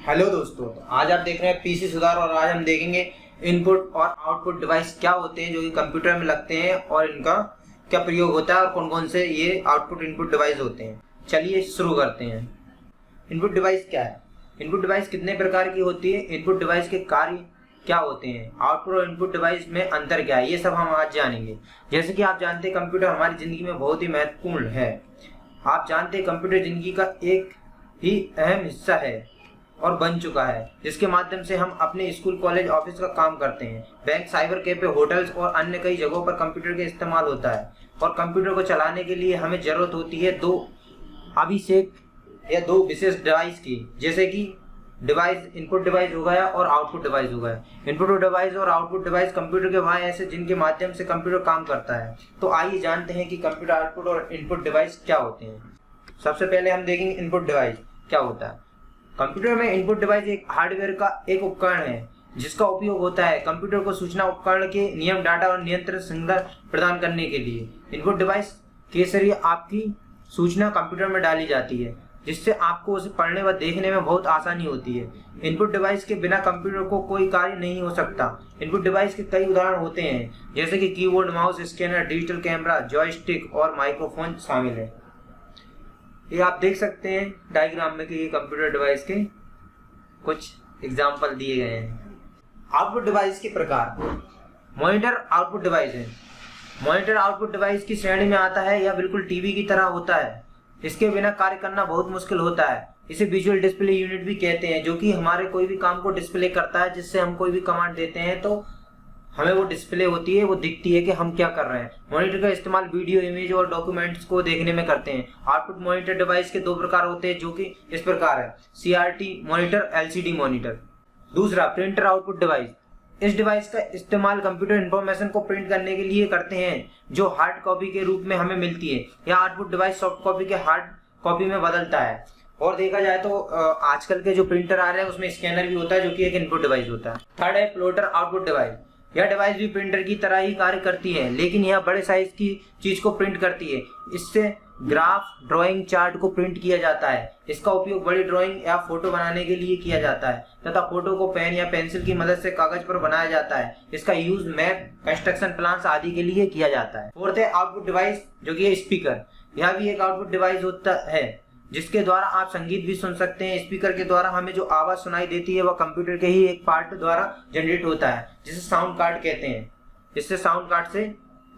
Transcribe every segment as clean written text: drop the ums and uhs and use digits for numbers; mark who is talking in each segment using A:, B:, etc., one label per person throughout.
A: Hello दोस्तों, आज आप देख रहे हैं पीसी सुधार और आज हम देखेंगे इनपुट और आउटपुट डिवाइस क्या होते हैं जो कि कंप्यूटर में लगते हैं और इनका क्या प्रयोग होता है और कौन कौन से ये आउटपुट इनपुट डिवाइस होते हैं। चलिए शुरू करते हैं। इनपुट डिवाइस क्या है? इनपुट डिवाइस कितने प्रकार की होती है, इनपुट डिवाइस के कार्य क्या होते हैं, आउटपुट और इनपुट डिवाइस में अंतर क्या है, ये सब हम आज जानेंगे। जैसे कि आप जानते हैं कंप्यूटर हमारी ज़िंदगी में बहुत ही महत्वपूर्ण है। आप जानते हैं कंप्यूटर ज़िंदगी का एक ही अहम हिस्सा है और बन चुका है, जिसके माध्यम से हम अपने स्कूल, कॉलेज, ऑफिस का काम करते हैं। बैंक, साइबर कैफे, होटल्स और अन्य कई जगहों पर कंप्यूटर का इस्तेमाल होता है और कंप्यूटर को चलाने के लिए हमें ज़रूरत होती है दो विशेष डिवाइस की, जैसे कि डिवाइस इनपुट डिवाइस हो गया और आउटपुट डिवाइस हो गया। इनपुट डिवाइस और आउटपुट डिवाइस कंप्यूटर के वह ऐसे जिनके माध्यम से कंप्यूटर काम करता है। तो आइए जानते हैं कि कंप्यूटर आउटपुट और इनपुट डिवाइस क्या होते हैं। सबसे पहले हम देखेंगे इनपुट डिवाइस क्या होता है। कंप्यूटर में इनपुट डिवाइस एक हार्डवेयर का एक उपकरण है जिसका उपयोग होता है कंप्यूटर को सूचना उपकरण के नियम, डाटा और नियंत्रण संज्ञा प्रदान करने के लिए। इनपुट डिवाइस के जरिए आपकी सूचना कंप्यूटर में डाली जाती है, जिससे आपको उसे पढ़ने व देखने में बहुत आसानी होती है। इनपुट डिवाइस के बिना कंप्यूटर को कोई कार्य नहीं हो सकता। इनपुट डिवाइस के कई उदाहरण होते हैं, जैसे कि keyboard, mouse, scanner, digital camera, joystick और माइक्रोफोन शामिल है। ये आप देख सकते हैं डायग्राम में कि ये कंप्यूटर डिवाइस के कुछ एग्जाम्पल दिए गए हैं। आउटपुट डिवाइस के प्रकार। मॉनिटर आउटपुट डिवाइस है। मॉनिटर आउटपुट डिवाइस की श्रेणी में आता है। यह बिल्कुल टीवी की तरह होता है। इसके बिना कार्य करना बहुत मुश्किल होता है। इसे विजुअल डिस्प्ले यूनिट भी कहते हैं, जो कि हमारे कोई भी काम को डिस्प्ले करता है। जिससे हम कोई भी कमांड देते हैं तो हमें वो डिस्प्ले होती है, वो दिखती है कि हम क्या कर रहे हैं। मॉनिटर का इस्तेमाल वीडियो, इमेज और डॉक्यूमेंट्स को देखने में करते हैं। आउटपुट मॉनिटर डिवाइस के दो प्रकार होते हैं, जो कि इस प्रकार है: CRT मॉनिटर, LCD मॉनिटर। दूसरा, प्रिंटर आउटपुट डिवाइस। इस डिवाइस का इस्तेमाल कंप्यूटर इंफॉर्मेशन को प्रिंट करने के लिए करते हैं, जो हार्ड कॉपी के रूप में हमें मिलती है। यह आउटपुट डिवाइस सॉफ्ट कॉपी के हार्ड कॉपी में बदलता है। और देखा जाए तो आजकल के जो प्रिंटर आ रहे हैं उसमें स्कैनर भी होता है, जो कि एक इनपुट डिवाइस होता है। थर्ड है प्लॉटर आउटपुट डिवाइस। यह डिवाइस भी प्रिंटर की तरह ही कार्य करती है, लेकिन यह बड़े साइज की चीज को प्रिंट करती है। इससे ग्राफ, ड्राइंग, चार्ट को प्रिंट किया जाता है। इसका उपयोग बड़ी ड्राइंग या फोटो बनाने के लिए किया जाता है तथा फोटो को पेन या पेंसिल की मदद से कागज पर बनाया जाता है। इसका यूज मैप, कंस्ट्रक्शन प्लान्स आदि के लिए किया जाता है। फोर्थ है आउटपुट डिवाइस, जो कि है स्पीकर। यह भी एक आउटपुट डिवाइस होता है, जिसके द्वारा आप संगीत भी सुन सकते हैं। स्पीकर के द्वारा हमें जो आवाज सुनाई देती है वह कंप्यूटर के ही एक पार्ट द्वारा जनरेट होता है, जिसे साउंड कार्ड कहते हैं। इससे साउंड कार्ड से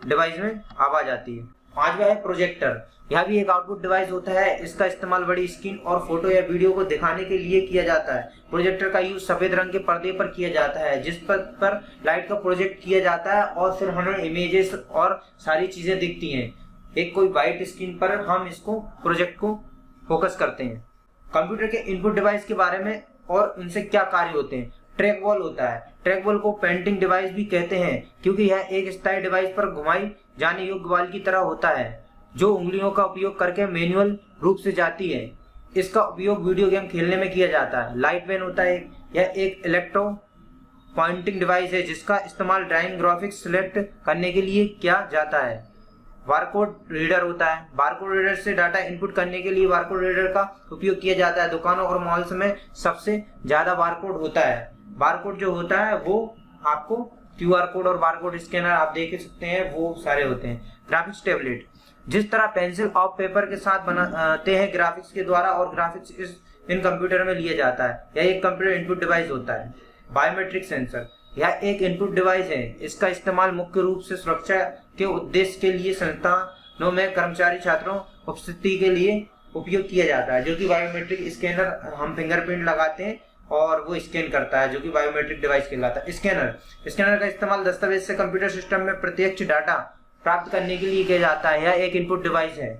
A: डिवाइस में आवाज आती है। पांचवा है प्रोजेक्टर। यह भी एक आउटपुट डिवाइस होता है। इसका इस्तेमाल बड़ी स्क्रीन और फोटो या वीडियो को दिखाने के लिए किया जाता है। प्रोजेक्टर का यूज सफेद रंग के पर्दे पर किया जाता है, जिस पर लाइट का प्रोजेक्ट किया जाता है और फिर हमें इमेजेस और सारी चीजें दिखती हैं। एक कोई व्हाइट स्क्रीन पर हम इसको प्रोजेक्ट को फोकस करते हैं। कंप्यूटर के इनपुट डिवाइस के बारे में और उनसे क्या कार्य होते हैं। ट्रैक बॉल होता है। ट्रैक बॉल को पेंटिंग डिवाइस भी कहते हैं, क्योंकि यह एक स्थायी डिवाइस पर घुमाई जाने योग्य बॉल की तरह होता है, जो उंगलियों का उपयोग करके मैनुअल रूप से जाती है। इसका उपयोग वीडियो गेम खेलने में किया जाता है। लाइट पेन होता है। यह एक इलेक्ट्रो पॉइंटिंग डिवाइस है, जिसका इस्तेमाल ड्राइंग, ग्राफिक्स सिलेक्ट करने के लिए किया जाता है। बारकोड रीडर होता है। बारकोड रीडर से डाटा इनपुट करने के लिए बारकोड रीडर का उपयोग किया जाता है। दुकानों और मॉल्स में सबसे ज्यादा बारकोड होता है। बारकोड जो होता है वो आपको QR कोड और बारकोड स्कैनर आप देख सकते हैं, वो सारे होते हैं। Graphics tablet. जिस तरह पेंसिल और पेपर के साथ बनाते हैं ग्राफिक्स के द्वारा, और ग्राफिक्स इन कंप्यूटर में लिया जाता है। यह एक कंप्यूटर इनपुट डिवाइस होता है। Biometric sensor. यह एक इनपुट डिवाइस है। इसका इस्तेमाल मुख्य रूप से सुरक्षा के उद्देश्य के लिए संस्थानों में कर्मचारी, छात्रों उपस्थिति के लिए उपयोग किया जाता है, जो कि बायोमेट्रिक स्कैनर, हम फिंगरप्रिंट लगाते हैं और वो स्कैन करता है, जो कि बायोमेट्रिक डिवाइस कहलाता है। स्कैनर का इस्तेमाल दस्तावेज से कंप्यूटर सिस्टम में प्रत्यक्ष डाटा प्राप्त करने के लिए किया जाता है। यह एक इनपुट डिवाइस है।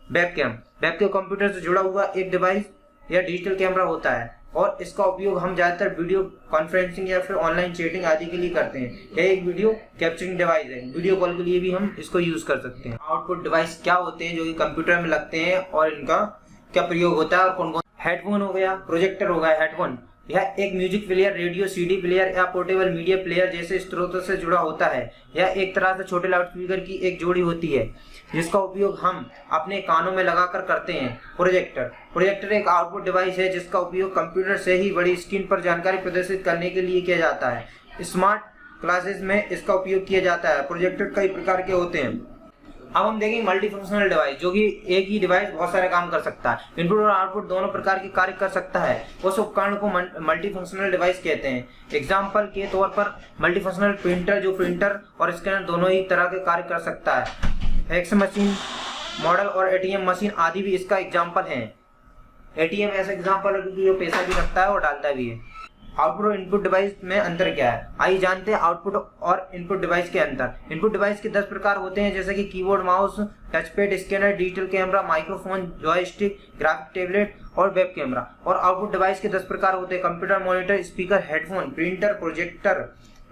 A: वेबकैम कंप्यूटर से जुड़ा हुआ एक डिवाइस या डिजिटल कैमरा होता है और इसका उपयोग हम ज्यादातर वीडियो कॉन्फ्रेंसिंग या फिर ऑनलाइन चैटिंग आदि के लिए करते हैं। यह एक वीडियो कैप्चरिंग डिवाइस है। वीडियो कॉल के लिए भी हम इसको यूज कर सकते हैं। आउटपुट डिवाइस क्या होते हैं जो कि कंप्यूटर में लगते हैं और इनका क्या प्रयोग होता है और कौन कौन। हेडफोन हो गया, प्रोजेक्टर हो गया। हेडफोन यह एक music player, radio, CD player या पोर्टेबल मीडिया प्लेयर जैसे स्रोतों से जुड़ा होता है। यह एक तरह से छोटे लाउडस्पीकर की एक जोड़ी होती है जिसका उपयोग हम अपने कानों में लगाकर करते हैं। प्रोजेक्टर एक आउटपुट डिवाइस है जिसका उपयोग कंप्यूटर से ही बड़ी स्क्रीन पर जानकारी प्रदर्शित करने के लिए किया जाता है। स्मार्ट क्लासेस में इसका उपयोग किया जाता है। प्रोजेक्टर कई प्रकार के होते हैं। अब हम देखेंगे मल्टी फंक्शनल डिवाइस, जो कि एक ही डिवाइस बहुत सारे काम कर सकता है। इनपुट और आउटपुट दोनों प्रकार के कार्य कर सकता है। उस उपकरण को मल्टी फंक्शनल डिवाइस कहते हैं। एग्जाम्पल के तौर पर मल्टी फंक्शनल प्रिंटर, जो प्रिंटर और स्कैनर दोनों ही तरह के कार्य कर सकता है। फैक्स मशीन, मॉडल और एटीएम मशीन आदि भी इसका एग्जाम्पल है। एटीएम ऐसा एग्जाम्पल है क्योंकि वो पैसा भी रखता है और डालता भी है। आउटपुट और इनपुट डिवाइस में अंतर क्या है? आइए जानते हैं आउटपुट और इनपुट डिवाइस के अंतर। इनपुट डिवाइस के 10 प्रकार होते हैं, जैसे कि keyboard, mouse, touchpad, scanner, digital camera, microphone, joystick, graphic tablet और वेब कैमरा। और आउटपुट डिवाइस के 10 प्रकार होते हैं: computer, monitor, speaker, headphone, printer, projector,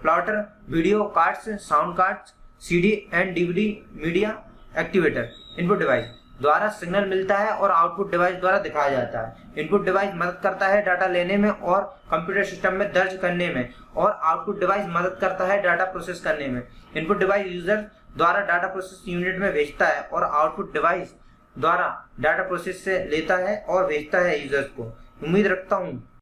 A: plotter, video cards, sound cards, CD and DVD, media activator. Input device द्वारा signal मिलता है और आउटपुट डिवाइस द्वारा दिखाया जाता है। इनपुट डिवाइस मदद करता है डाटा लेने में और कंप्यूटर सिस्टम में दर्ज करने में, और आउटपुट डिवाइस मदद करता है डाटा प्रोसेस करने में। इनपुट डिवाइस यूजर द्वारा डाटा प्रोसेस यूनिट में भेजता है और आउटपुट डिवाइस द्वारा डाटा प्रोसेस से लेता है और भेजता है यूजर्स को। उम्मीद रखता हूँ